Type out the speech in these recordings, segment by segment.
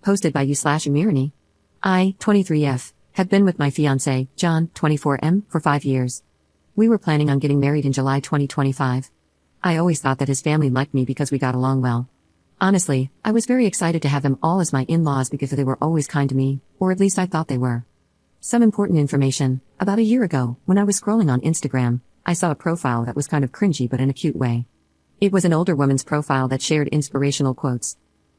posted by you/Amirani. I, 23F, have been with my fiancé, John, 24M, for 5 years. We were planning on getting married in July 2025. I always thought that his family liked me because we got along well. Honestly, I was very excited to have them all as my in-laws because they were always kind to me, or at least I thought they were. Some important information: about a year ago, when I was scrolling on Instagram, I saw a profile that was kind of cringy but in a cute way. It was an older woman's profile that shared inspirational quotes.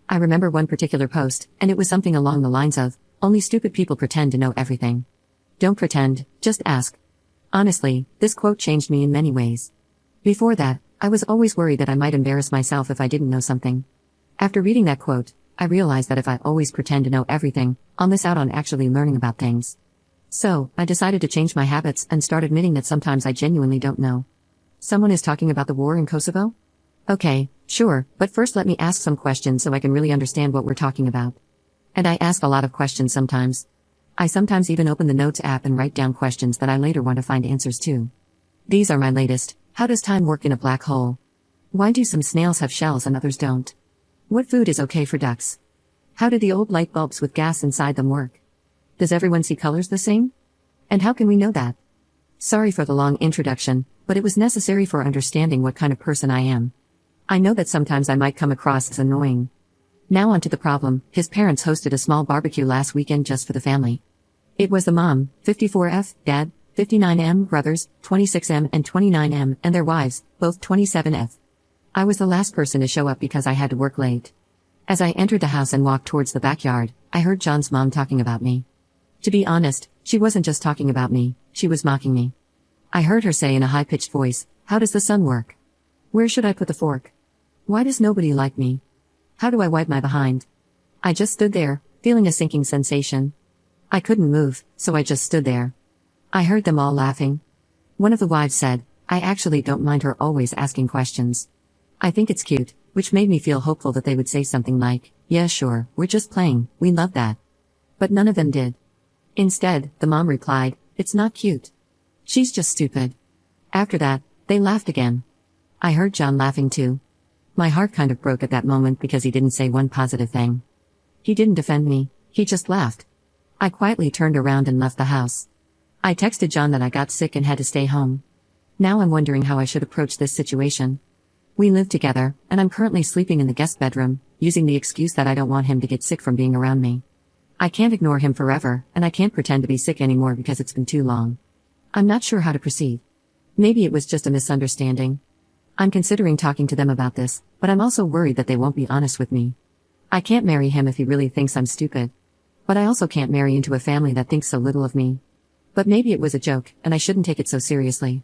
I remember one particular post, and it was something along the lines of, "Only stupid people pretend to know everything. Don't pretend, just ask." Honestly, this quote changed me in many ways. Before that, I was always worried that I might embarrass myself if I didn't know something. After reading that quote, I realized that if I always pretend to know everything, I'll miss out on actually learning about things. So, I decided to change my habits and start admitting that sometimes I genuinely don't know. Someone is talking about the war in Kosovo? Okay, sure, but first let me ask some questions so I can really understand what we're talking about. And I ask a lot of questions sometimes. I sometimes even open the Notes app and write down questions that I later want to find answers to. These are my latest. How does time work in a black hole? Why do some snails have shells and others don't? What food is okay for ducks? How do the old light bulbs with gas inside them work? Does everyone see colors the same? And how can we know that? Sorry for the long introduction, but it was necessary for understanding what kind of person I am. I know that sometimes I might come across as annoying. Now on to the problem. His parents hosted a small barbecue last weekend just for the family. It was the mom, 54F, dad, 59M, brothers, 26M and 29M, and their wives, both 27F. I was the last person to show up because I had to work late. As I entered the house and walked towards the backyard, I heard John's mom talking about me. To be honest, she wasn't just talking about me, she was mocking me. I heard her say in a high-pitched voice, "How does the sun work? Where should I put the fork? Why does nobody like me? How do I wipe my behind?" I just stood there, feeling a sinking sensation. I couldn't move, so I just stood there. I heard them all laughing. One of the wives said, "I actually don't mind her always asking questions. I think it's cute," which made me feel hopeful that they would say something like, "Yeah sure, we're just playing, we love that." But none of them did. Instead, the mom replied, "It's not cute. She's just stupid." After that, they laughed again. I heard John laughing too. My heart kind of broke at that moment because he didn't say one positive thing. He didn't defend me, he just laughed. I quietly turned around and left the house. I texted John that I got sick and had to stay home. Now I'm wondering how I should approach this situation. We live together, and I'm currently sleeping in the guest bedroom, using the excuse that I don't want him to get sick from being around me. I can't ignore him forever, and I can't pretend to be sick anymore because it's been too long. I'm not sure how to proceed. Maybe it was just a misunderstanding. I'm considering talking to them about this, but I'm also worried that they won't be honest with me. I can't marry him if he really thinks I'm stupid. But I also can't marry into a family that thinks so little of me. But maybe it was a joke, and I shouldn't take it so seriously.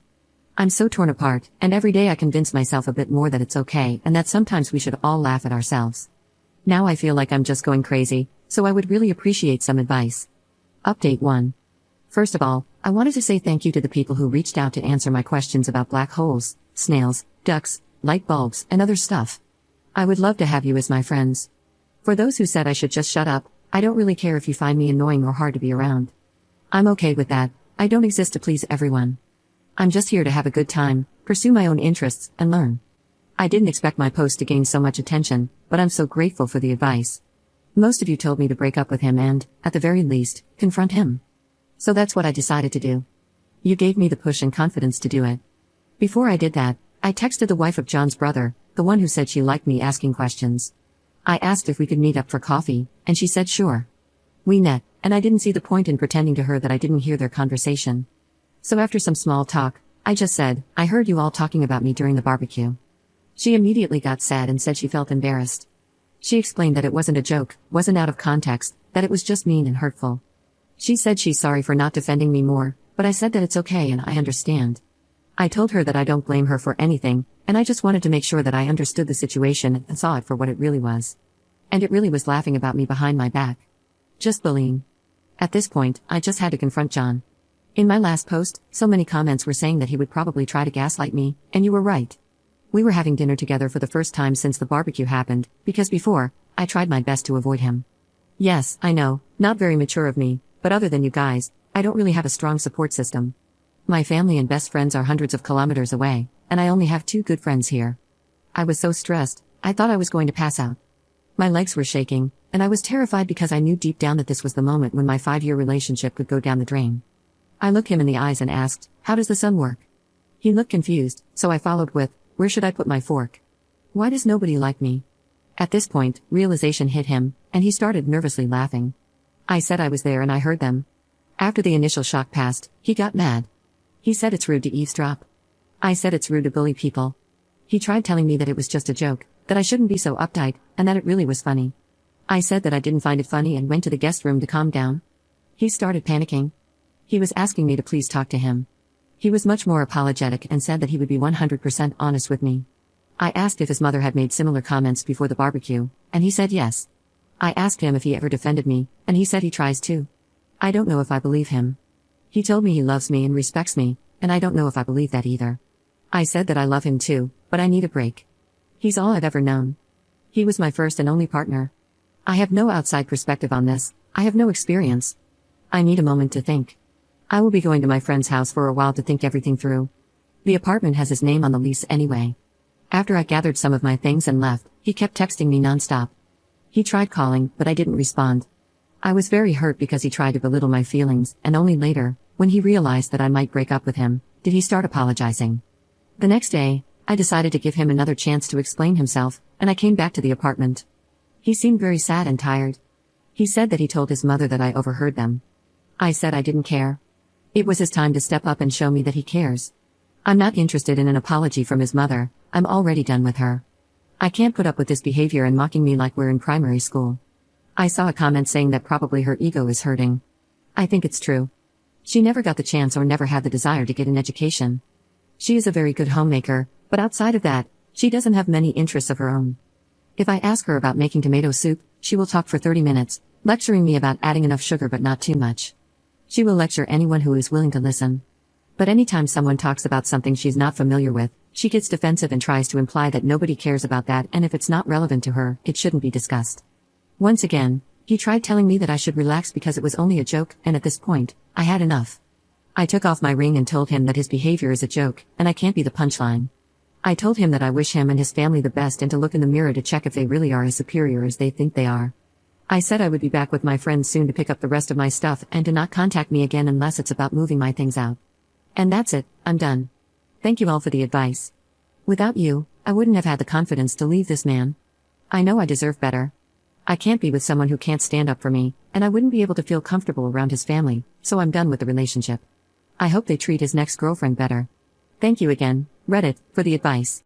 I'm so torn apart, and every day I convince myself a bit more that it's okay and that sometimes we should all laugh at ourselves. Now I feel like I'm just going crazy, so I would really appreciate some advice. Update 1. First of all, I wanted to say thank you to the people who reached out to answer my questions about black holes, snails, ducks, light bulbs, and other stuff. I would love to have you as my friends. For those who said I should just shut up, I don't really care if you find me annoying or hard to be around. I'm okay with that. I don't exist to please everyone. I'm just here to have a good time, pursue my own interests, and learn. I didn't expect my post to gain so much attention, but I'm so grateful for the advice. Most of you told me to break up with him and, at the very least, confront him. So that's what I decided to do. You gave me the push and confidence to do it. Before I did that, I texted the wife of John's brother, the one who said she liked me asking questions. I asked if we could meet up for coffee, and she said sure. We met, and I didn't see the point in pretending to her that I didn't hear their conversation. So after some small talk, I just said, "I heard you all talking about me during the barbecue." She immediately got sad and said she felt embarrassed. She explained that it wasn't a joke, wasn't out of context, that it was just mean and hurtful. She said she's sorry for not defending me more, but I said that it's okay and I understand. I told her that I don't blame her for anything, and I just wanted to make sure that I understood the situation and saw it for what it really was. And it really was laughing about me behind my back. Just bullying. At this point, I just had to confront John. In my last post, so many comments were saying that he would probably try to gaslight me, and you were right. We were having dinner together for the first time since the barbecue happened, because before, I tried my best to avoid him. Yes, I know, not very mature of me, but other than you guys, I don't really have a strong support system. My family and best friends are hundreds of kilometers away, and I only have 2 good friends here. I was so stressed, I thought I was going to pass out. My legs were shaking, And I was terrified because I knew deep down that this was the moment when my 5-year relationship could go down the drain. I looked him in the eyes and asked, "How does the sun work?" He looked confused, so I followed with, "Where should I put my fork? Why does nobody like me?" At this point, realization hit him, and he started nervously laughing. I said I was there and I heard them. After the initial shock passed, he got mad. He said it's rude to eavesdrop. I said it's rude to bully people. He tried telling me that it was just a joke, that I shouldn't be so uptight, and that it really was funny. I said that I didn't find it funny and went to the guest room to calm down. He started panicking. He was asking me to please talk to him. He was much more apologetic and said that he would be 100% honest with me. I asked if his mother had made similar comments before the barbecue, and he said yes. I asked him if he ever defended me, and he said he tries to. I don't know if I believe him. He told me he loves me and respects me, and I don't know if I believe that either. I said that I love him too, but I need a break. He's all I've ever known. He was my first and only partner. I have no outside perspective on this, I have no experience. I need a moment to think. I will be going to my friend's house for a while to think everything through. The apartment has his name on the lease anyway. After I gathered some of my things and left, he kept texting me nonstop. He tried calling, but I didn't respond. I was very hurt because he tried to belittle my feelings, and only later, when he realized that I might break up with him, did he start apologizing. The next day, I decided to give him another chance to explain himself, and I came back to the apartment. He seemed very sad and tired. He said that he told his mother that I overheard them. I said I didn't care. It was his time to step up and show me that he cares. I'm not interested in an apology from his mother, I'm already done with her. I can't put up with this behavior and mocking me like we're in primary school. I saw a comment saying that probably her ego is hurting. I think it's true. She never got the chance or never had the desire to get an education. She is a very good homemaker, but outside of that, she doesn't have many interests of her own. If I ask her about making tomato soup, she will talk for 30 minutes, lecturing me about adding enough sugar but not too much. She will lecture anyone who is willing to listen. But anytime someone talks about something she's not familiar with, she gets defensive and tries to imply that nobody cares about that, and if it's not relevant to her, it shouldn't be discussed. Once again, he tried telling me that I should relax because it was only a joke, and at this point, I had enough. I took off my ring and told him that his behavior is a joke, and I can't be the punchline. I told him that I wish him and his family the best and to look in the mirror to check if they really are as superior as they think they are. I said I would be back with my friends soon to pick up the rest of my stuff and to not contact me again unless it's about moving my things out. And that's it, I'm done. Thank you all for the advice. Without you, I wouldn't have had the confidence to leave this man. I know I deserve better. I can't be with someone who can't stand up for me, and I wouldn't be able to feel comfortable around his family, so I'm done with the relationship. I hope they treat his next girlfriend better. Thank you again, Reddit, for the advice.